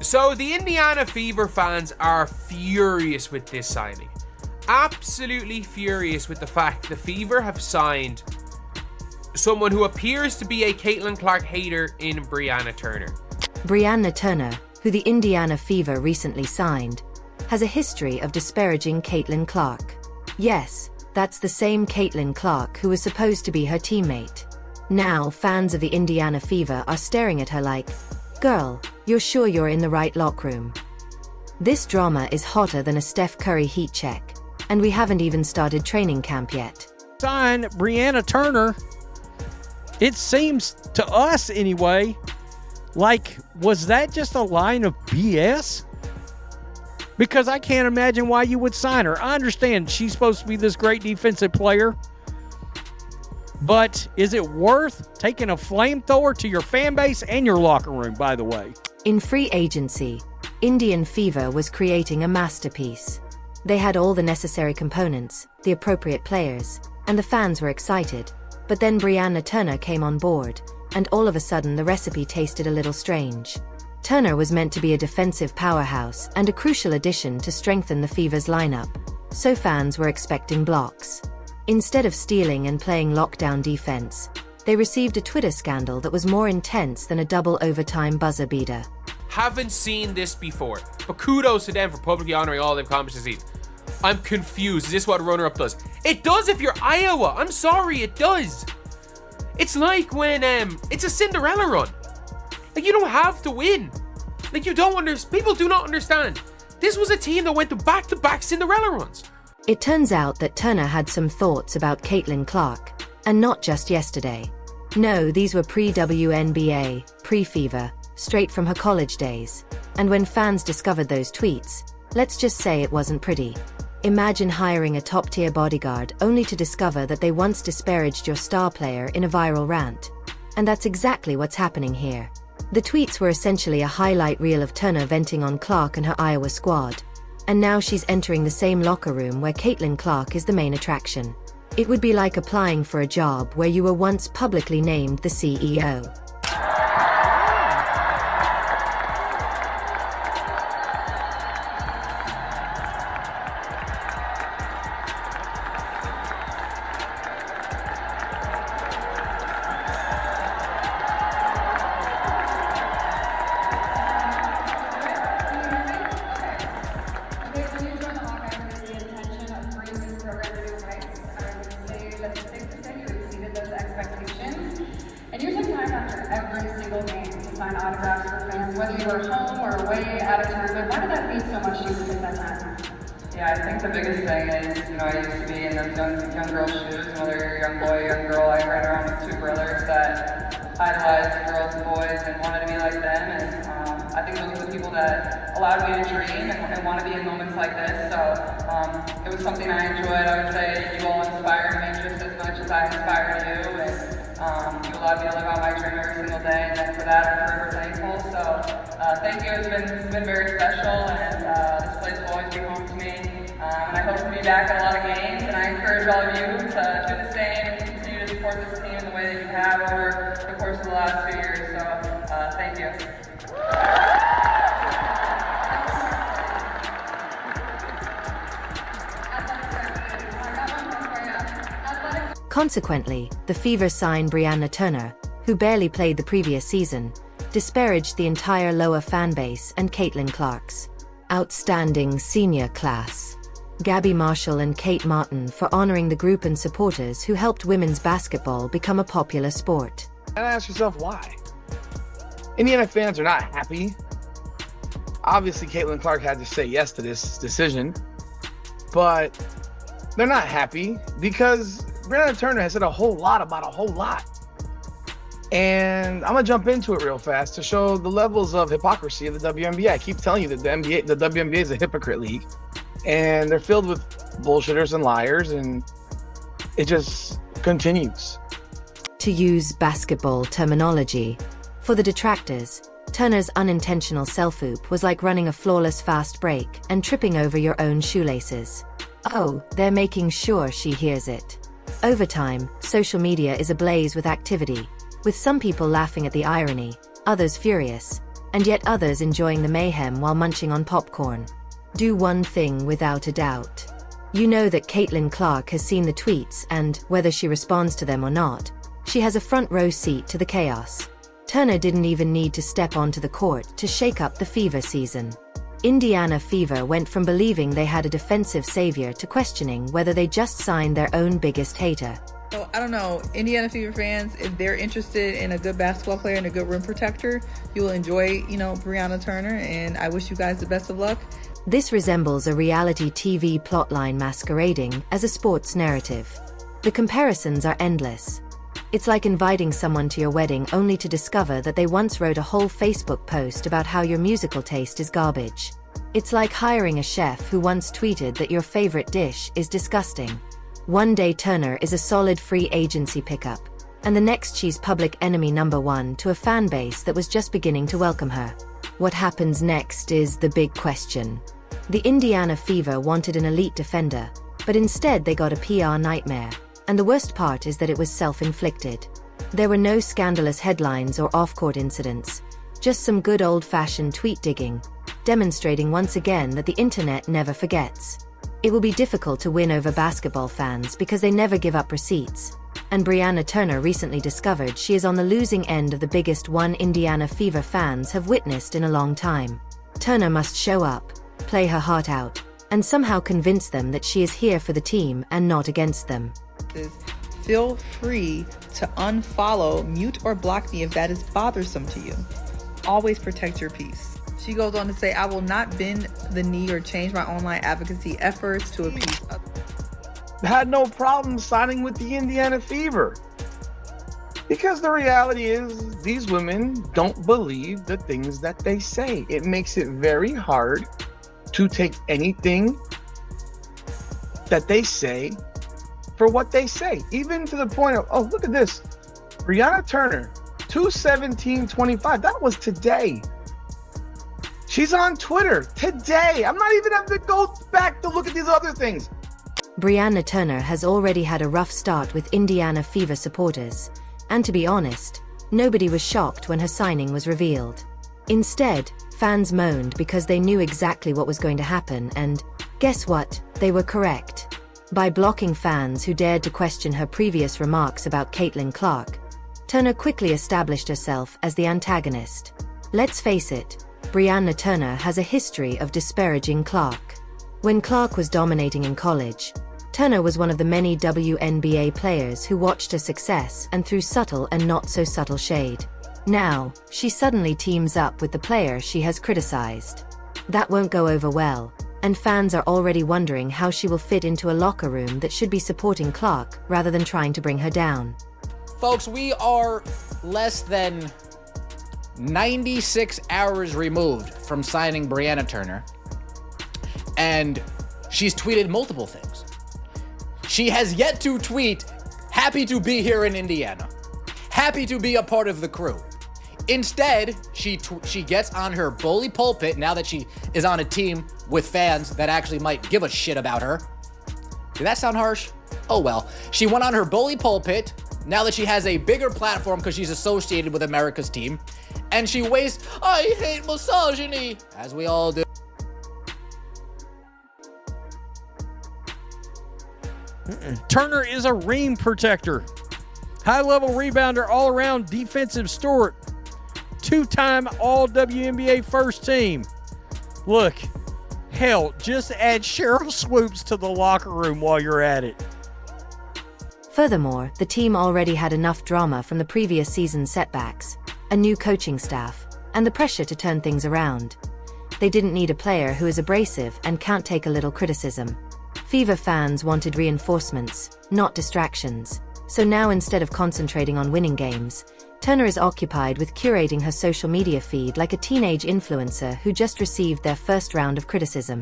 So the Indiana Fever fans are furious with this signing. Absolutely furious with the fact the Fever have signed someone who appears to be a Caitlin Clark hater in Brianna Turner. Brianna Turner, who the Indiana Fever recently signed, has a history of disparaging Caitlin Clark. Yes, that's the same Caitlin Clark who was supposed to be her teammate. Now fans of the Indiana Fever are staring at her like, "Girl, you're sure you're in the right locker room?" This drama is hotter than a Steph Curry heat check, and we haven't even started training camp yet. Sign Brianna Turner. It seems to us anyway, like, was that just a line of BS? Because I can't imagine why you would sign her. I understand she's supposed to be this great defensive player, but is it worth taking a flamethrower to your fan base and your locker room, by the way? In free agency, Indian Fever was creating a masterpiece. They had all the necessary components, the appropriate players, and the fans were excited. But then Brianna Turner came on board, and all of a sudden the recipe tasted a little strange. Turner was meant to be a defensive powerhouse and a crucial addition to strengthen the Fever's lineup, so fans were expecting blocks. Instead of stealing and playing lockdown defense, they received a Twitter scandal that was more intense than a double overtime buzzer beater. Haven't seen this before, but kudos to them for publicly honoring all their accomplishments this season. I'm confused. Is this what a runner-up does? It does if you're Iowa. I'm sorry, it does. It's like when it's a Cinderella run. Like, you don't have to win. Like, you don't understand. People do not understand. This was a team that went to back-to-back Cinderella runs. It turns out that Turner had some thoughts about Caitlin Clark, and not just yesterday. No, these were pre-WNBA, pre-Fever, straight from her college days. And when fans discovered those tweets, let's just say it wasn't pretty. Imagine hiring a top-tier bodyguard only to discover that they once disparaged your star player in a viral rant. And that's exactly what's happening here. The tweets were essentially a highlight reel of Turner venting on Clark and her Iowa squad. And now she's entering the same locker room where Caitlin Clark is the main attraction. It would be like applying for a job where you were once publicly named the CEO. And you took time after every single game to sign autographs for fans, whether you were home or away at a tournament. Why did that mean so much to you to take that time? Yeah, I think the biggest thing is, I used to be in those young girl shoes, whether you're a young boy, young girl. I ran around with two brothers that idolized girls and boys and wanted to be like them. And I think those are the people that allowed me to dream and want to be in moments like this. So it was something I enjoyed. I would say you all inspired me just as much as I inspired you. And you allowed me to live out my dream every single day. And for that, I'm forever thankful. So thank you. It's been very special. And this place will always be home to me. And I hope to be back at a lot of games. And I encourage all of you to do the same and continue to support this team the way that you have over the course of the last 2 years. So thank you. Consequently, the Fever signed Brianna Turner, who barely played the previous season, disparaged the entire lower fan base and Caitlin Clark's outstanding senior class. Gabby Marshall and Kate Martin for honoring the group and supporters who helped women's basketball become a popular sport. And ask yourself why. Indiana fans are not happy. Obviously, Caitlin Clark had to say yes to this decision, but they're not happy because Brianna Turner has said a whole lot about a whole lot. And I'm going to jump into it real fast to show the levels of hypocrisy of the WNBA. I keep telling you that the WNBA is a hypocrite league, and they're filled with bullshitters and liars, and it just continues. To use basketball terminology, for the detractors, Turner's unintentional self-oop was like running a flawless fast break and tripping over your own shoelaces. Oh, they're making sure she hears it. Over time, social media is ablaze with activity, with some people laughing at the irony, others furious, and yet others enjoying the mayhem while munching on popcorn. Do one thing without a doubt. You know that Caitlin Clark has seen the tweets and, whether she responds to them or not, she has a front row seat to the chaos. Turner didn't even need to step onto the court to shake up the Fever season. Indiana Fever went from believing they had a defensive savior to questioning whether they just signed their own biggest hater. So, I don't know, Indiana Fever fans, if they're interested in a good basketball player and a good rim protector, you will enjoy, Brianna Turner, and I wish you guys the best of luck. This resembles a reality TV plotline masquerading as a sports narrative. The comparisons are endless. It's like inviting someone to your wedding only to discover that they once wrote a whole Facebook post about how your musical taste is garbage. It's like hiring a chef who once tweeted that your favorite dish is disgusting. One day Turner is a solid free agency pickup, and the next she's public enemy number one to a fan base that was just beginning to welcome her. What happens next is the big question. The Indiana Fever wanted an elite defender, but instead they got a PR nightmare. And the worst part is that it was self-inflicted. There were no scandalous headlines or off-court incidents, just some good old-fashioned tweet digging, demonstrating once again that the internet never forgets. It will be difficult to win over basketball fans because they never give up receipts. And Brianna Turner recently discovered she is on the losing end of the biggest one Indiana Fever fans have witnessed in a long time. Turner must show up, play her heart out, and somehow convince them that she is here for the team and not against them. Feel free to unfollow, mute, or block me if that is bothersome to you. Always protect your peace. She goes on to say, I will not bend the knee or change my online advocacy efforts to appease others. Had no problem signing with the Indiana Fever. Because the reality is, these women don't believe the things that they say. It makes it very hard to take anything that they say for what they say, even to the point of, oh, look at this. Brianna Turner, 2/17/25. That was today. She's on Twitter today. I'm not even having to go back to look at these other things. Brianna Turner has already had a rough start with Indiana Fever supporters, and to be honest, nobody was shocked when her signing was revealed. Instead, fans moaned because they knew exactly what was going to happen, and guess what? They were correct. By blocking fans who dared to question her previous remarks about Caitlin Clark, Turner quickly established herself as the antagonist. Let's face it, Brianna Turner has a history of disparaging Clark. When Clark was dominating in college, Turner was one of the many WNBA players who watched her success and threw subtle and not so subtle shade. Now, she suddenly teams up with the player she has criticized. That won't go over well, and fans are already wondering how she will fit into a locker room that should be supporting Clark rather than trying to bring her down. Folks, we are less than 96 hours removed from signing Brianna Turner, and she's tweeted multiple things. She has yet to tweet, happy to be here in Indiana, happy to be a part of the crew. Instead, she gets on her bully pulpit now that she is on a team with fans that actually might give a shit about her. Did that sound harsh? Oh well. She went on her bully pulpit now that she has a bigger platform because she's associated with America's team, and she wastes, I hate misogyny, as we all do. Turner is a rim protector, high-level rebounder, all-around defensive stalwart, two-time All-WNBA first team. Look, hell, just add Cheryl Swoops to the locker room while you're at it. Furthermore, the team already had enough drama from the previous season's setbacks, a new coaching staff, and the pressure to turn things around. They didn't need a player who is abrasive and can't take a little criticism. Fever fans wanted reinforcements, not distractions. So now, instead of concentrating on winning games, Turner is occupied with curating her social media feed like a teenage influencer who just received their first round of criticism.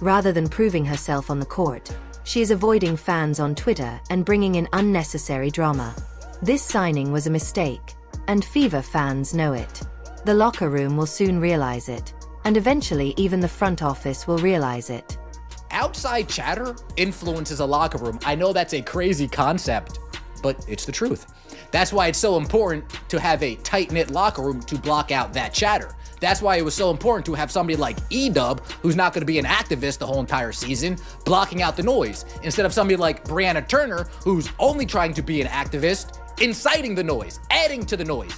Rather than proving herself on the court, she is avoiding fans on Twitter and bringing in unnecessary drama. This signing was a mistake, and Fever fans know it. The locker room will soon realize it, and eventually even the front office will realize it. Outside chatter influences a locker room. I know that's a crazy concept, but it's the truth. That's why it's so important to have a tight-knit locker room to block out that chatter. That's why it was so important to have somebody like E-Dub, who's not going to be an activist the whole entire season, blocking out the noise, instead of somebody like Brianna Turner, who's only trying to be an activist, inciting the noise, adding to the noise,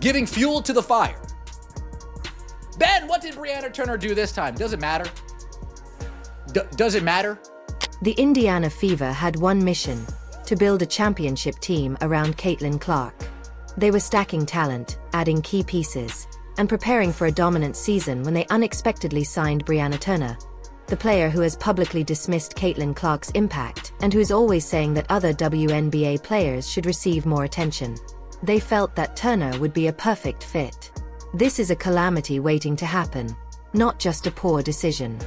giving fuel to the fire. Ben, what did Brianna Turner do this time? Does it matter? Does it matter? The Indiana Fever had one mission: to build a championship team around Caitlin Clark. They were stacking talent, adding key pieces, and preparing for a dominant season when they unexpectedly signed Brianna Turner, the player who has publicly dismissed Caitlin Clark's impact and who is always saying that other WNBA players should receive more attention. They felt that Turner would be a perfect fit. This is a calamity waiting to happen, not just a poor decision.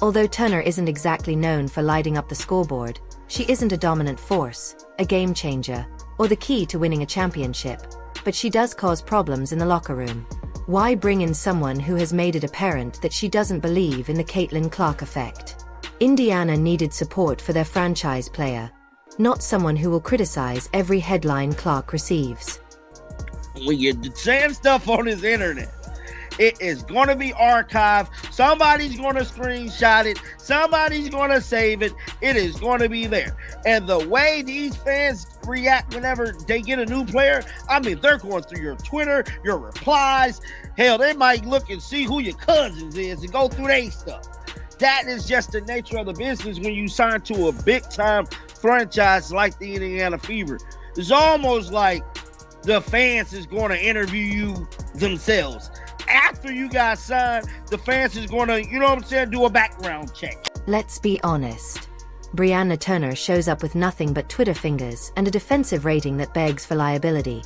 Although Turner isn't exactly known for lighting up the scoreboard, she isn't a dominant force, a game changer, or the key to winning a championship, but she does cause problems in the locker room. Why bring in someone who has made it apparent that she doesn't believe in the Caitlin Clark effect? Indiana needed support for their franchise player, not someone who will criticize every headline Clark receives. When you're saying stuff on his internet, it is going to be archived. Somebody's going to screenshot it. Somebody's going to save it. It is going to be there. And the way these fans react whenever they get a new player, I mean, they're going through your Twitter, your replies. Hell, they might look and see who your cousins is and go through their stuff. That is just the nature of the business when you sign to a big-time franchise like the Indiana Fever. It's almost like the fans is going to interview you themselves. After you guys sign, the fans is going to, you know what I'm saying, do a background check. Let's be honest. Brianna Turner shows up with nothing but Twitter fingers and a defensive rating that begs for liability.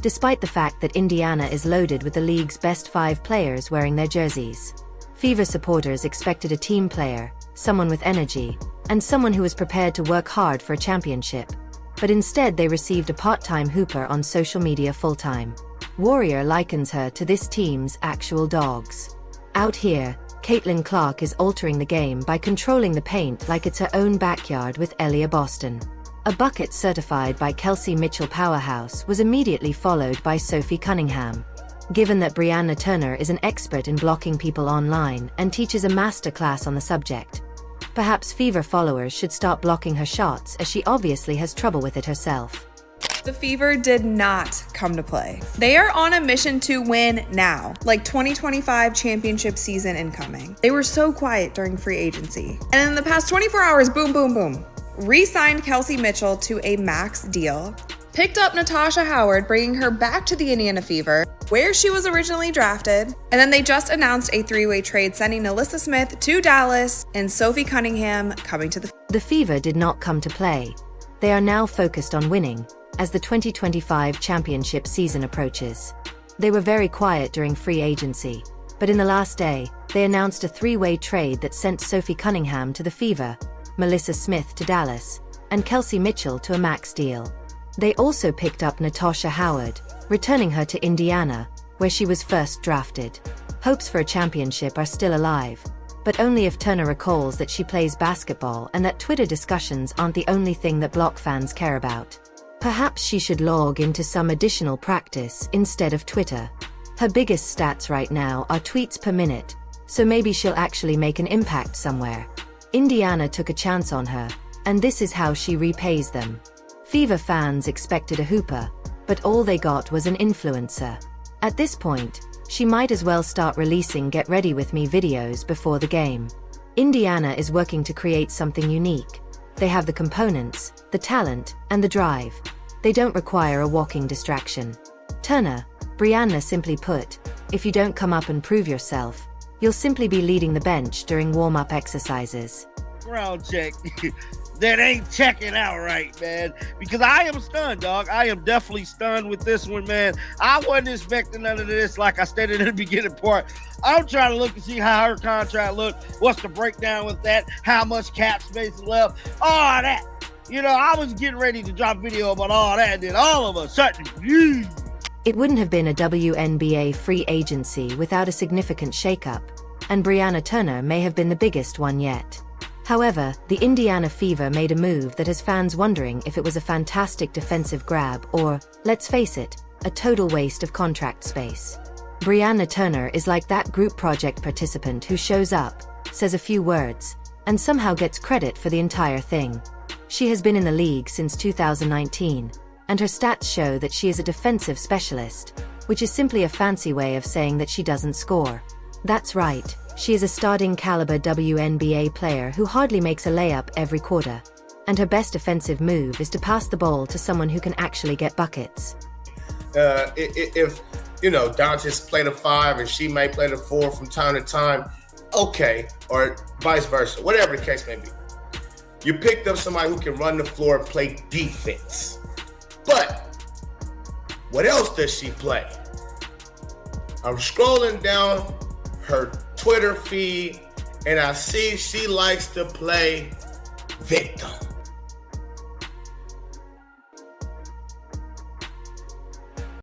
Despite the fact that Indiana is loaded with the league's best 5 players wearing their jerseys. Fever supporters expected a team player, someone with energy, and someone who was prepared to work hard for a championship. But instead they received a part-time hooper on social media full-time. Warrior likens her to this team's actual dogs. Out here, Caitlin Clark is altering the game by controlling the paint like it's her own backyard with Elia Boston. A bucket certified by Kelsey Mitchell powerhouse was immediately followed by Sophie Cunningham. Given that Brianna Turner is an expert in blocking people online and teaches a masterclass on the subject, perhaps Fever followers should start blocking her shots, as she obviously has trouble with it herself. The Fever did not come to play. They are on a mission to win now, like 2025 championship season incoming. They were so quiet during free agency. And in the past 24 hours, boom, boom, boom, re-signed Kelsey Mitchell to a max deal, picked up Natasha Howard, bringing her back to the Indiana Fever, where she was originally drafted, and then they just announced a 3-way trade sending Alyssa Smith to Dallas and Sophie Cunningham coming to The Fever did not come to play. They are now focused on winning, as the 2025 championship season approaches. They were very quiet during free agency, but in the last day, they announced a 3-way trade that sent Sophie Cunningham to the Fever, Melissa Smith to Dallas, and Kelsey Mitchell to a max deal. They also picked up Natasha Howard, returning her to Indiana, where she was first drafted. Hopes for a championship are still alive, but only if Turner recalls that she plays basketball and that Twitter discussions aren't the only thing that Block fans care about. Perhaps she should log into some additional practice instead of Twitter. Her biggest stats right now are tweets per minute, so maybe she'll actually make an impact somewhere. Indiana took a chance on her, and this is how she repays them. Fever fans expected a hooper, but all they got was an influencer. At this point, she might as well start releasing Get Ready With Me videos before the game. Indiana is working to create something unique. They have the components, the talent, and the drive. They don't require a walking distraction. Turner, Brianna simply put, if you don't come up and prove yourself, you'll simply be leading the bench during warm-up exercises. Ground check. That ain't checking out right, man. Because I am stunned, dog. I am definitely stunned with this one, man. I wasn't expecting none of this, like I stated in the beginning part. I'm trying to look and see how her contract looked. What's the breakdown with that? How much cap space left? All that. You know, I was getting ready to drop a video about all that, and then all of a sudden, It wouldn't have been a WNBA free agency without a significant shakeup, and Brianna Turner may have been the biggest one yet. However, the Indiana Fever made a move that has fans wondering if it was a fantastic defensive grab or, let's face it, a total waste of contract space. Brianna Turner is like that group project participant who shows up, says a few words, and somehow gets credit for the entire thing. She has been in the league since 2019, and her stats show that she is a defensive specialist, which is simply a fancy way of saying that she doesn't score. That's right, she is a starting caliber WNBA player who hardly makes a layup every quarter, and her best offensive move is to pass the ball to someone who can actually get buckets. If Doncic played a 5 and she may play the 4 from time to time, okay, or vice versa, whatever the case may be. You picked up somebody who can run the floor and play defense. But what else does she play? I'm scrolling down her Twitter feed and I see she likes to play victim.